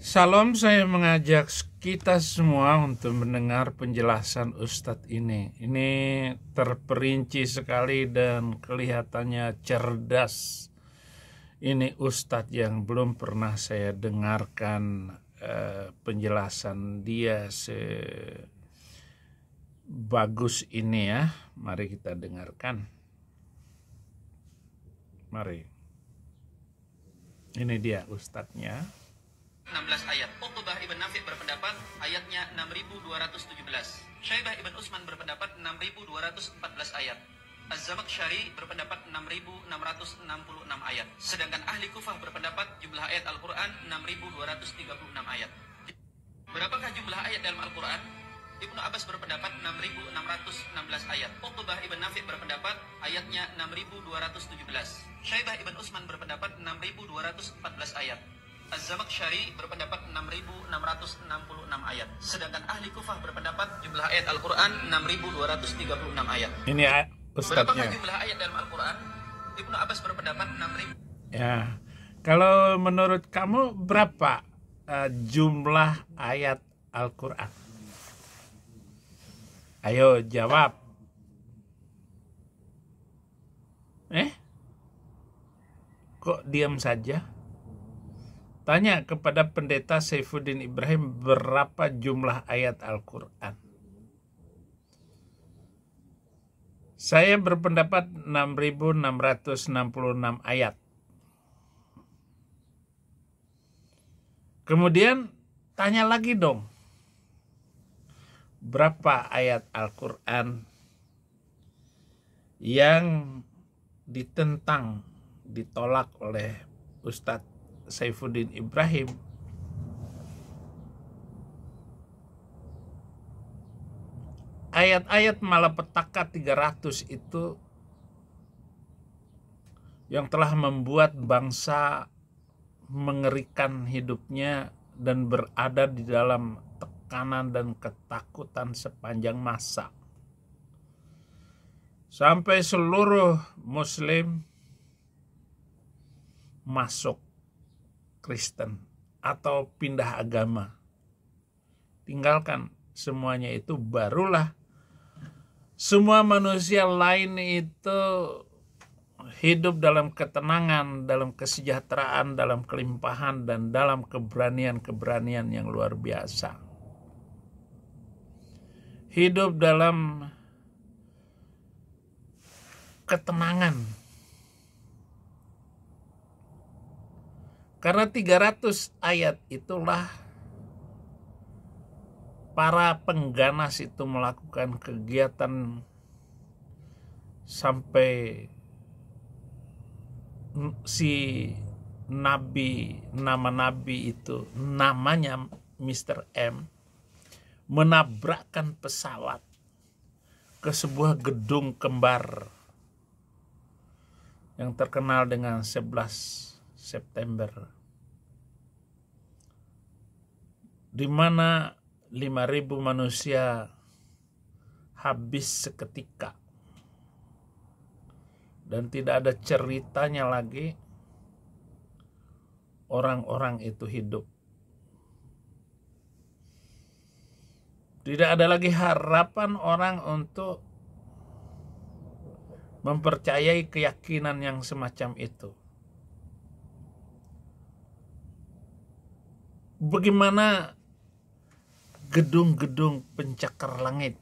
Salam, saya mengajak kita semua untuk mendengar penjelasan Ustadz ini. Ini terperinci sekali dan kelihatannya cerdas. Ini Ustadz yang belum pernah saya dengarkan penjelasan dia sebagus ini ya. Mari kita dengarkan. Mari. Ini dia Ustadznya. 16 ayat. Uqbah ibn Nafi' berpendapat ayatnya 6217. Syaibah ibn Utsman berpendapat 6214 ayat. Az-Zamakhsyari berpendapat 6666 ayat. Sedangkan ahli Kufah berpendapat jumlah ayat Al-Quran 6236 ayat. Berapakah jumlah ayat dalam Al-Quran? Ibnu Abbas berpendapat 6616 ayat. Uqbah ibn Nafi' berpendapat ayatnya 6217. Syaibah ibn Utsman berpendapat 6214 ayat. Az-Zamakhsyari berpendapat 6666 ayat. Sedangkan ahli Kufah berpendapat jumlah ayat Al-Quran 6236 ayat. Ini Ustadznya. Berapakah jumlah ayat dalam Al-Quran? Ibnu Abbas berpendapat 6000. Ya, kalau menurut kamu berapa jumlah ayat Al-Quran? Ayo jawab. Kok diam saja? Tanya kepada pendeta Saifuddin Ibrahim berapa jumlah ayat Al-Quran. Saya berpendapat 6666 ayat. Kemudian tanya lagi dong. Berapa ayat Al-Quran yang ditentang, ditolak oleh Ustadz Saifuddin Ibrahim? Ayat-ayat malapetaka 300 itu yang telah membuat bangsa mengerikan hidupnya dan berada di dalam tekanan dan ketakutan sepanjang masa. Sampai seluruh Muslim masuk Kristen atau pindah agama, tinggalkan semuanya itu, barulah semua manusia lain itu hidup dalam ketenangan, dalam kesejahteraan, dalam kelimpahan, dan dalam keberanian-keberanian yang luar biasa. Hidup dalam ketenangan. Karena 300 ayat itulah para pengganas itu melakukan kegiatan sampai si nabi, nama nabi itu namanya Mr. M, menabrakkan pesawat ke sebuah gedung kembar yang terkenal dengan 11 September, di mana 5.000 manusia habis seketika dan tidak ada ceritanya lagi orang-orang itu hidup. Tidak ada lagi harapan orang untuk mempercayai keyakinan yang semacam itu. Bagaimana gedung-gedung pencakar langit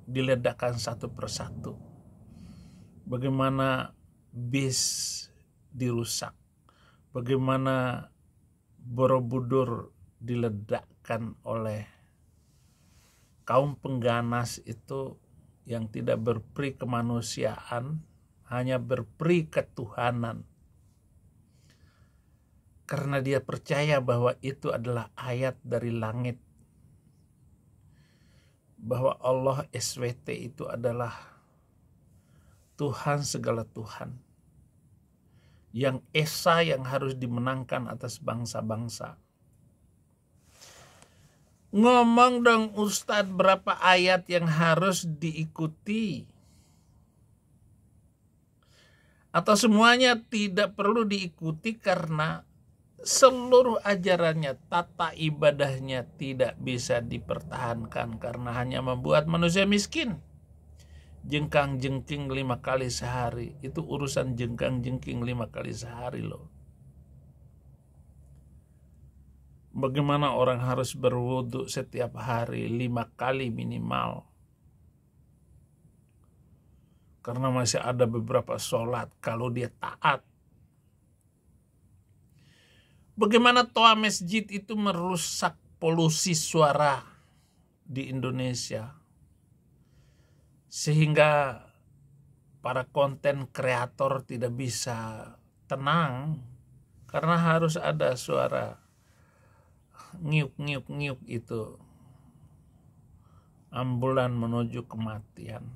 diledakkan satu persatu. Bagaimana bis dirusak. Bagaimana Borobudur diledakkan oleh kaum pengganas itu yang tidak berperi kemanusiaan, hanya berperi ketuhanan. Karena dia percaya bahwa itu adalah ayat dari langit. Bahwa Allah SWT itu adalah Tuhan segala Tuhan. Yang esa yang harus dimenangkan atas bangsa-bangsa. Ngomong dong Ustadz, berapa ayat yang harus diikuti? Atau semuanya tidak perlu diikuti karena seluruh ajarannya, tata ibadahnya tidak bisa dipertahankan karena hanya membuat manusia miskin. Jengkang-jengking 5 kali sehari, itu urusan jengkang-jengking 5 kali sehari loh. Bagaimana orang harus berwudu setiap hari 5 kali minimal? Karena masih ada beberapa sholat kalau dia taat. Bagaimana toa masjid itu merusak polusi suara di Indonesia. Sehingga para konten kreator tidak bisa tenang. Karena harus ada suara ngiuk-ngiuk-ngiuk itu. Ambulan menuju kematian.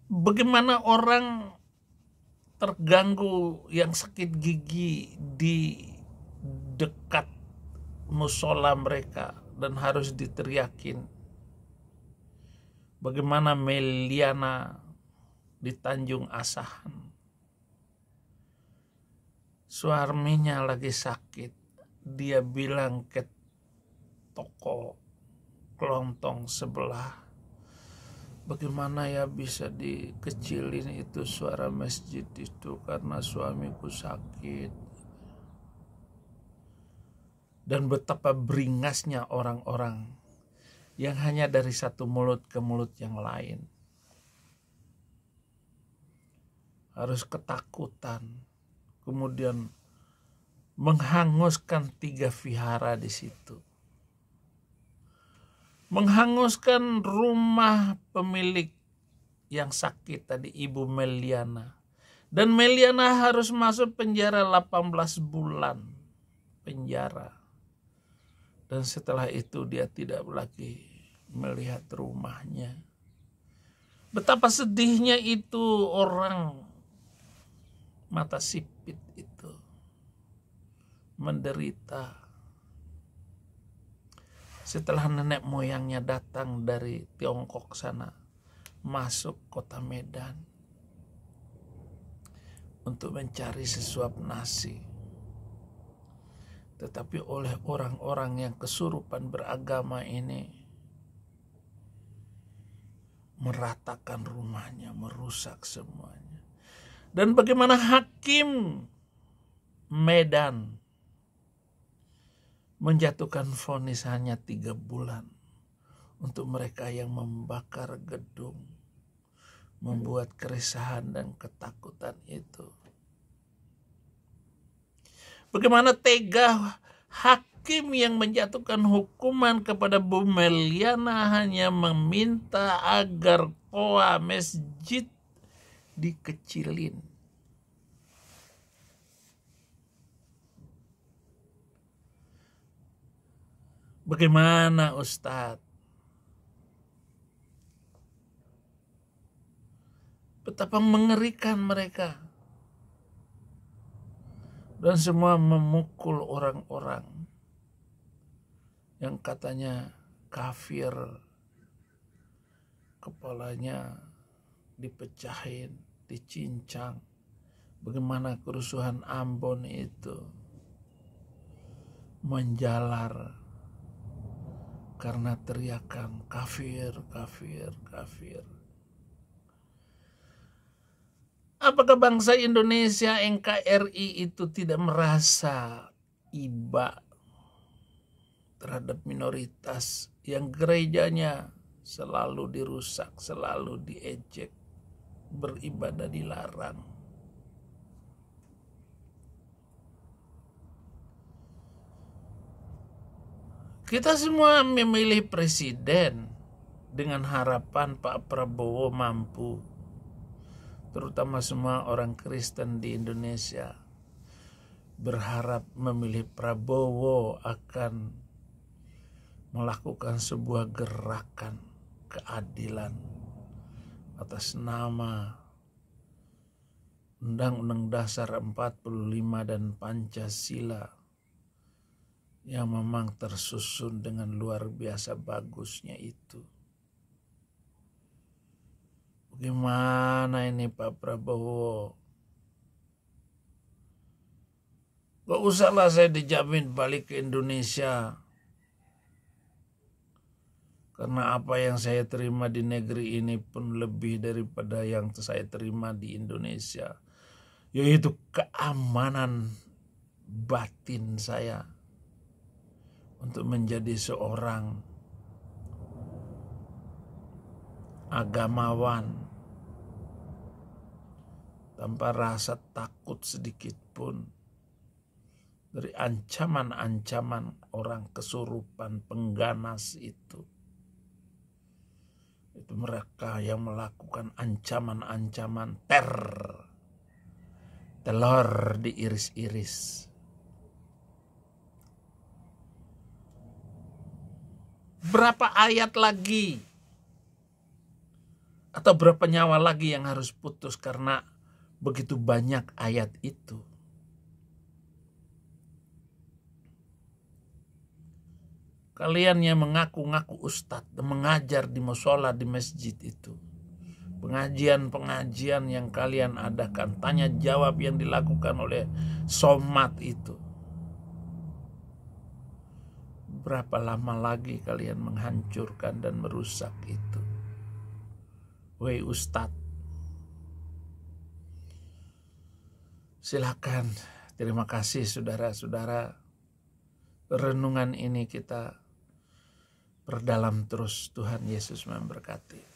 Bagaimana orang terganggu yang sakit gigi di dekat musola mereka dan harus diteriakin. Bagaimana Meliana di Tanjung Asahan. Suaminya lagi sakit. Dia bilang ke toko kelontong sebelah, bagaimana ya bisa dikecilin itu suara masjid itu karena suamiku sakit. Dan betapa beringasnya orang-orang yang hanya dari satu mulut ke mulut yang lain. Harus ketakutan. Kemudian menghanguskan 3 vihara di situ. Menghanguskan rumah pemilik yang sakit tadi, Ibu Meliana. Dan Meliana harus masuk penjara 18 bulan penjara. Dan setelah itu dia tidak lagi melihat rumahnya. Betapa sedihnya itu orang mata sipit itu. Menderita. Setelah nenek moyangnya datang dari Tiongkok sana, masuk kota Medan untuk mencari sesuap nasi. Tetapi oleh orang-orang yang kesurupan beragama ini, meratakan rumahnya, merusak semuanya. Dan bagaimana hakim Medan menjatuhkan vonis hanya 3 bulan untuk mereka yang membakar gedung, membuat keresahan dan ketakutan itu. Bagaimana tega hakim yang menjatuhkan hukuman kepada Bu Meliana hanya meminta agar toa masjid dikecilin. Bagaimana Ustadz? Betapa mengerikan mereka. Dan semua memukul orang-orang yang katanya kafir. Kepalanya dipecahin, dicincang. Bagaimana kerusuhan Ambon itu menjalar karena teriakan kafir, kafir, kafir. Apakah bangsa Indonesia NKRI itu tidak merasa iba terhadap minoritas yang gerejanya selalu dirusak, selalu diejek, beribadah dilarang? Kita semua memilih presiden dengan harapan Pak Prabowo mampu, terutama semua orang Kristen di Indonesia berharap memilih Prabowo akan melakukan sebuah gerakan keadilan atas nama Undang-Undang Dasar 45 dan Pancasila yang memang tersusun dengan luar biasa bagusnya itu. Gimana ini Pak Prabowo? Gak usahlah saya dijamin balik ke Indonesia. Karena apa yang saya terima di negeri ini pun lebih daripada yang saya terima di Indonesia. Yaitu keamanan batin saya untuk menjadi seorang agamawan tanpa rasa takut sedikit pun dari ancaman-ancaman orang kesurupan pengganas itu. Itu mereka yang melakukan ancaman-ancaman teror, telur diiris-iris. Berapa ayat lagi atau berapa nyawa lagi yang harus putus karena begitu banyak ayat itu? Kalian yang mengaku-ngaku ustadz, mengajar di musola, di masjid itu. Pengajian-pengajian yang kalian adakan, tanya jawab yang dilakukan oleh somat itu. Berapa lama lagi kalian menghancurkan dan merusak itu? Woi ustadz. Silakan, terima kasih saudara-saudara. Renungan ini kita perdalam terus. Tuhan Yesus memberkati.